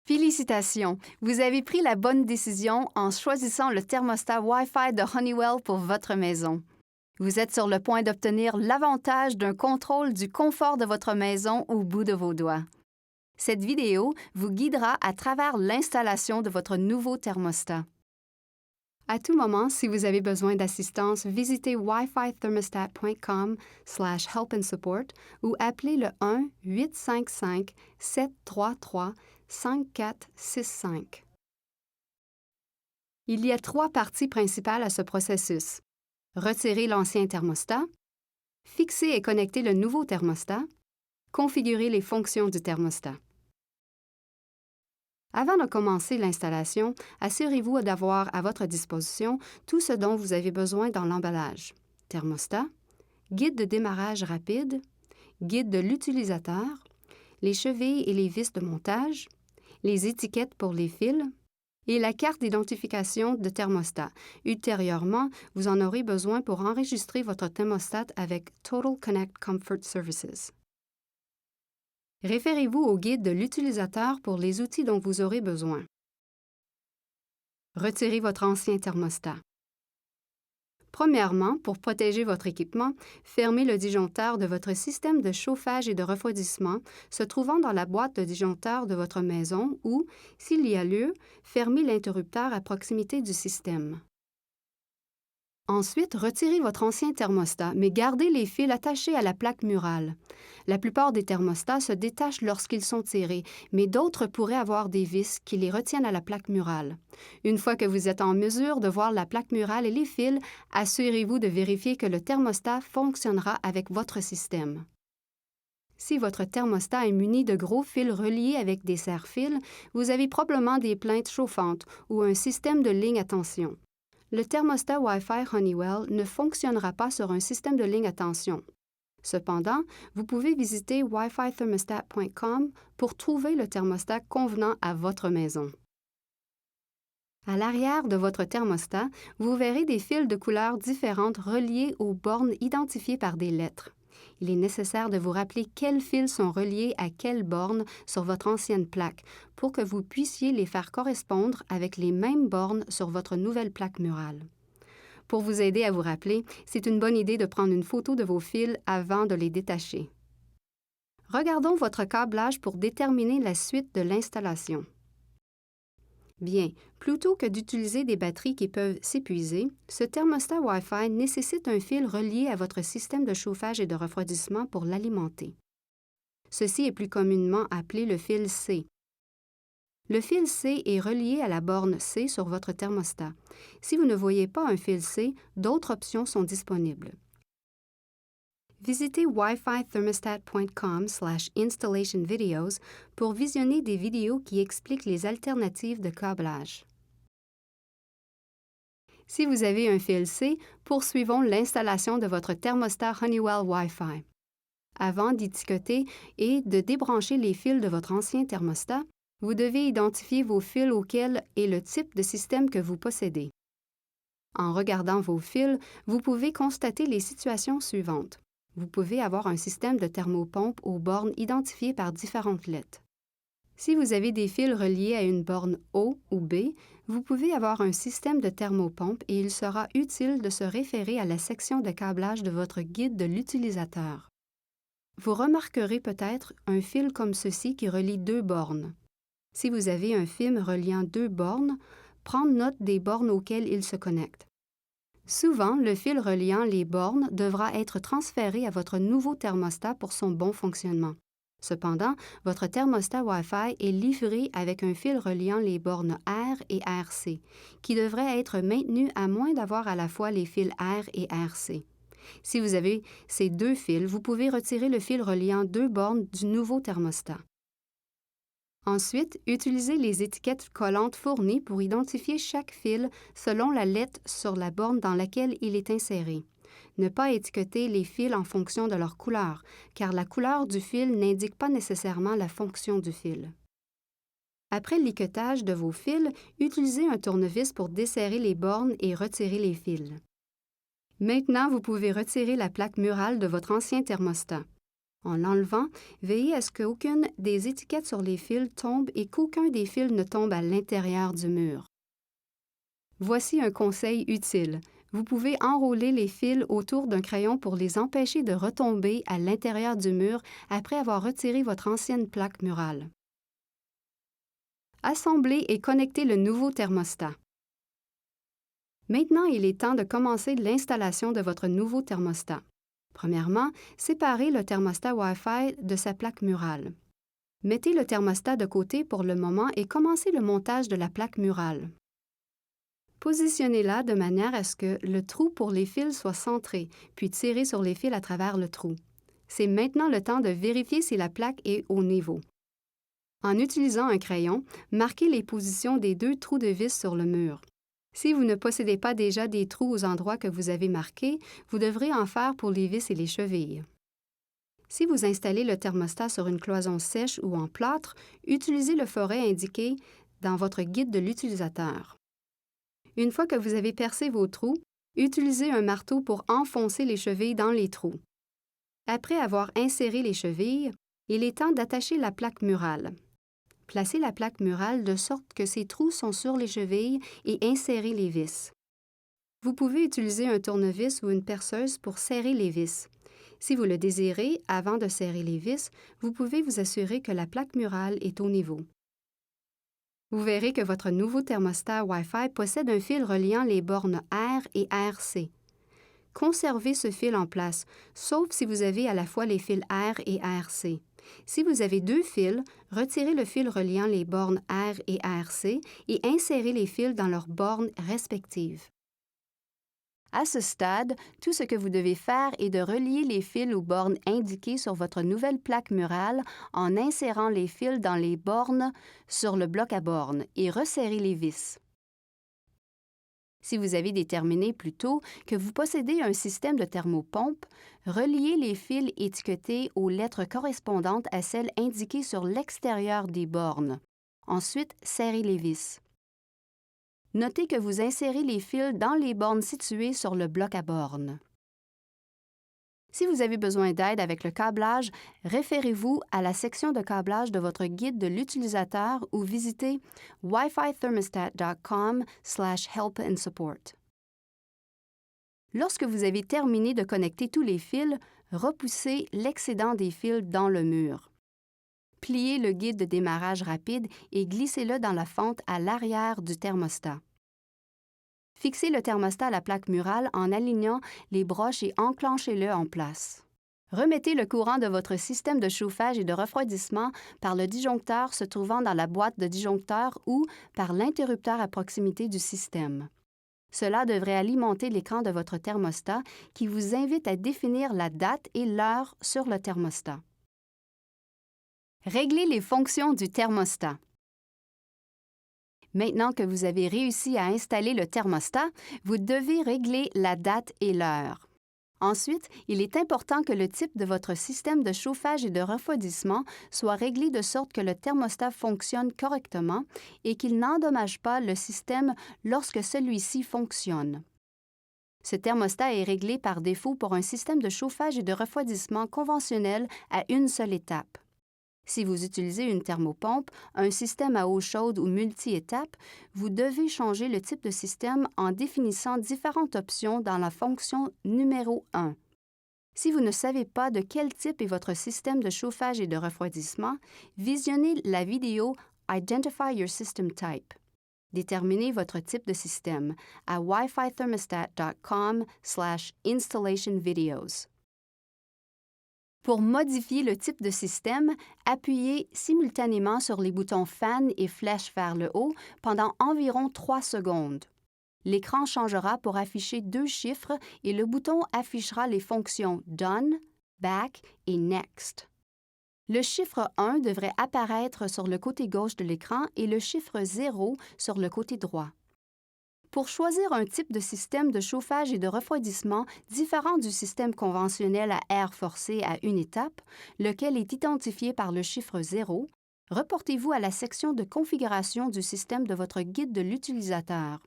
Félicitations! Vous avez pris la bonne décision en choisissant le thermostat Wi-Fi de Honeywell pour votre maison. Vous êtes sur le point d'obtenir l'avantage d'un contrôle du confort de votre maison au bout de vos doigts. Cette vidéo vous guidera à travers l'installation de votre nouveau thermostat. À tout moment, si vous avez besoin d'assistance, visitez wifithermostat.com/help and support ou appelez le 1-855-733-5465. Il y a 3 parties principales à ce processus. Retirer l'ancien thermostat, fixer et connecter le nouveau thermostat, configurer les fonctions du thermostat. Avant de commencer l'installation, assurez-vous d'avoir à votre disposition tout ce dont vous avez besoin dans l'emballage. Thermostat, guide de démarrage rapide, guide de l'utilisateur, les chevilles et les vis de montage, les étiquettes pour les fils et la carte d'identification de thermostat. Ultérieurement, vous en aurez besoin pour enregistrer votre thermostat avec Total Connect Comfort Services. Référez-vous au guide de l'utilisateur pour les outils dont vous aurez besoin. Retirez votre ancien thermostat. Premièrement, pour protéger votre équipement, fermez le disjoncteur de votre système de chauffage et de refroidissement se trouvant dans la boîte de disjoncteur de votre maison ou, s'il y a lieu, fermez l'interrupteur à proximité du système. Ensuite, retirez votre ancien thermostat, mais gardez les fils attachés à la plaque murale. La plupart des thermostats se détachent lorsqu'ils sont tirés, mais d'autres pourraient avoir des vis qui les retiennent à la plaque murale. Une fois que vous êtes en mesure de voir la plaque murale et les fils, assurez-vous de vérifier que le thermostat fonctionnera avec votre système. Si votre thermostat est muni de gros fils reliés avec des serre-fils, vous avez probablement des plaintes chauffantes ou un système de ligne à tension. Le thermostat Wi-Fi Honeywell ne fonctionnera pas sur un système de ligne à tension. Cependant, vous pouvez visiter wifithermostat.com pour trouver le thermostat convenant à votre maison. À l'arrière de votre thermostat, vous verrez des fils de couleurs différentes reliés aux bornes identifiées par des lettres. Il est nécessaire de vous rappeler quels fils sont reliés à quelles bornes sur votre ancienne plaque pour que vous puissiez les faire correspondre avec les mêmes bornes sur votre nouvelle plaque murale. Pour vous aider à vous rappeler, c'est une bonne idée de prendre une photo de vos fils avant de les détacher. Regardons votre câblage pour déterminer la suite de l'installation. Bien, plutôt que d'utiliser des batteries qui peuvent s'épuiser, ce thermostat Wi-Fi nécessite un fil relié à votre système de chauffage et de refroidissement pour l'alimenter. Ceci est plus communément appelé le fil C. Le fil C est relié à la borne C sur votre thermostat. Si vous ne voyez pas un fil C, d'autres options sont disponibles. Visitez wifithermostat.com/installation videos pour visionner des vidéos qui expliquent les alternatives de câblage. Si vous avez un fil C, poursuivons l'installation de votre thermostat Honeywell Wi-Fi. Avant d'étiqueter et de débrancher les fils de votre ancien thermostat, vous devez identifier vos fils auxquels est le type de système que vous possédez. En regardant vos fils, vous pouvez constater les situations suivantes. Vous pouvez avoir un système de thermopompe aux bornes identifiées par différentes lettres. Si vous avez des fils reliés à une borne O ou B, vous pouvez avoir un système de thermopompe et il sera utile de se référer à la section de câblage de votre guide de l'utilisateur. Vous remarquerez peut-être un fil comme ceci qui relie 2 bornes. Si vous avez un fil reliant 2 bornes, prendre note des bornes auxquelles il se connecte. Souvent, le fil reliant les bornes devra être transféré à votre nouveau thermostat pour son bon fonctionnement. Cependant, votre thermostat Wi-Fi est livré avec un fil reliant les bornes R et RC, qui devrait être maintenu à moins d'avoir à la fois les fils R et RC. Si vous avez ces 2 fils, vous pouvez retirer le fil reliant 2 bornes du nouveau thermostat. Ensuite, utilisez les étiquettes collantes fournies pour identifier chaque fil selon la lettre sur la borne dans laquelle il est inséré. Ne pas étiqueter les fils en fonction de leur couleur, car la couleur du fil n'indique pas nécessairement la fonction du fil. Après l'étiquetage de vos fils, utilisez un tournevis pour desserrer les bornes et retirer les fils. Maintenant, vous pouvez retirer la plaque murale de votre ancien thermostat. En l'enlevant, veillez à ce qu'aucune des étiquettes sur les fils tombe et qu'aucun des fils ne tombe à l'intérieur du mur. Voici un conseil utile. Vous pouvez enrouler les fils autour d'un crayon pour les empêcher de retomber à l'intérieur du mur après avoir retiré votre ancienne plaque murale. Assemblez et connectez le nouveau thermostat. Maintenant, il est temps de commencer l'installation de votre nouveau thermostat. Premièrement, séparez le thermostat Wi-Fi de sa plaque murale. Mettez le thermostat de côté pour le moment et commencez le montage de la plaque murale. Positionnez-la de manière à ce que le trou pour les fils soit centré, puis tirez sur les fils à travers le trou. C'est maintenant le temps de vérifier si la plaque est au niveau. En utilisant un crayon, marquez les positions des 2 trous de vis sur le mur. Si vous ne possédez pas déjà des trous aux endroits que vous avez marqués, vous devrez en faire pour les vis et les chevilles. Si vous installez le thermostat sur une cloison sèche ou en plâtre, utilisez le forêt indiqué dans votre guide de l'utilisateur. Une fois que vous avez percé vos trous, utilisez un marteau pour enfoncer les chevilles dans les trous. Après avoir inséré les chevilles, il est temps d'attacher la plaque murale. Placez la plaque murale de sorte que ses trous sont sur les chevilles et insérez les vis. Vous pouvez utiliser un tournevis ou une perceuse pour serrer les vis. Si vous le désirez, avant de serrer les vis, vous pouvez vous assurer que la plaque murale est au niveau. Vous verrez que votre nouveau thermostat Wi-Fi possède un fil reliant les bornes R et RC. Conservez ce fil en place, sauf si vous avez à la fois les fils R et RC. Si vous avez 2 fils, retirez le fil reliant les bornes R et RC et insérez les fils dans leurs bornes respectives. À ce stade, tout ce que vous devez faire est de relier les fils aux bornes indiquées sur votre nouvelle plaque murale en insérant les fils dans les bornes sur le bloc à bornes et resserrer les vis. Si vous avez déterminé plus tôt que vous possédez un système de thermopompe, reliez les fils étiquetés aux lettres correspondantes à celles indiquées sur l'extérieur des bornes. Ensuite, serrez les vis. Notez que vous insérez les fils dans les bornes situées sur le bloc à bornes. Si vous avez besoin d'aide avec le câblage, référez-vous à la section de câblage de votre guide de l'utilisateur ou visitez wifithermostat.com/help and support. Lorsque vous avez terminé de connecter tous les fils, repoussez l'excédent des fils dans le mur. Pliez le guide de démarrage rapide et glissez-le dans la fente à l'arrière du thermostat. Fixez le thermostat à la plaque murale en alignant les broches et enclenchez-le en place. Remettez le courant de votre système de chauffage et de refroidissement par le disjoncteur se trouvant dans la boîte de disjoncteur ou par l'interrupteur à proximité du système. Cela devrait alimenter l'écran de votre thermostat qui vous invite à définir la date et l'heure sur le thermostat. Réglez les fonctions du thermostat. Maintenant que vous avez réussi à installer le thermostat, vous devez régler la date et l'heure. Ensuite, il est important que le type de votre système de chauffage et de refroidissement soit réglé de sorte que le thermostat fonctionne correctement et qu'il n'endommage pas le système lorsque celui-ci fonctionne. Ce thermostat est réglé par défaut pour un système de chauffage et de refroidissement conventionnel à une seule étape. Si vous utilisez une thermopompe, un système à eau chaude ou multi-étapes, vous devez changer le type de système en définissant différentes options dans la fonction numéro 1. Si vous ne savez pas de quel type est votre système de chauffage et de refroidissement, visionnez la vidéo Identify your system type. Déterminez votre type de système à wifithermostat.com/installation-videos. Pour modifier le type de système, appuyez simultanément sur les boutons Fan et Flèche vers le haut pendant environ 3 secondes. L'écran changera pour afficher 2 chiffres et le bouton affichera les fonctions Done, Back et Next. Le chiffre 1 devrait apparaître sur le côté gauche de l'écran et le chiffre 0 sur le côté droit. Pour choisir un type de système de chauffage et de refroidissement différent du système conventionnel à air forcé à une étape, lequel est identifié par le chiffre 0, reportez-vous à la section de configuration du système de votre guide de l'utilisateur.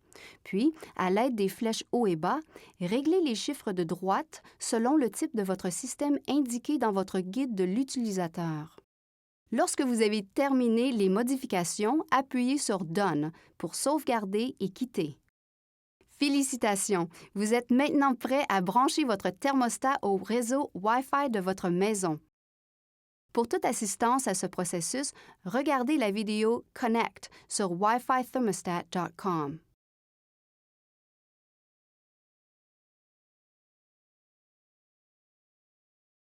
Puis, à l'aide des flèches haut et bas, réglez les chiffres de droite selon le type de votre système indiqué dans votre guide de l'utilisateur. Lorsque vous avez terminé les modifications, appuyez sur « Done » pour sauvegarder et quitter. Félicitations! Vous êtes maintenant prêt à brancher votre thermostat au réseau Wi-Fi de votre maison. Pour toute assistance à ce processus, regardez la vidéo Connect sur wifithermostat.com.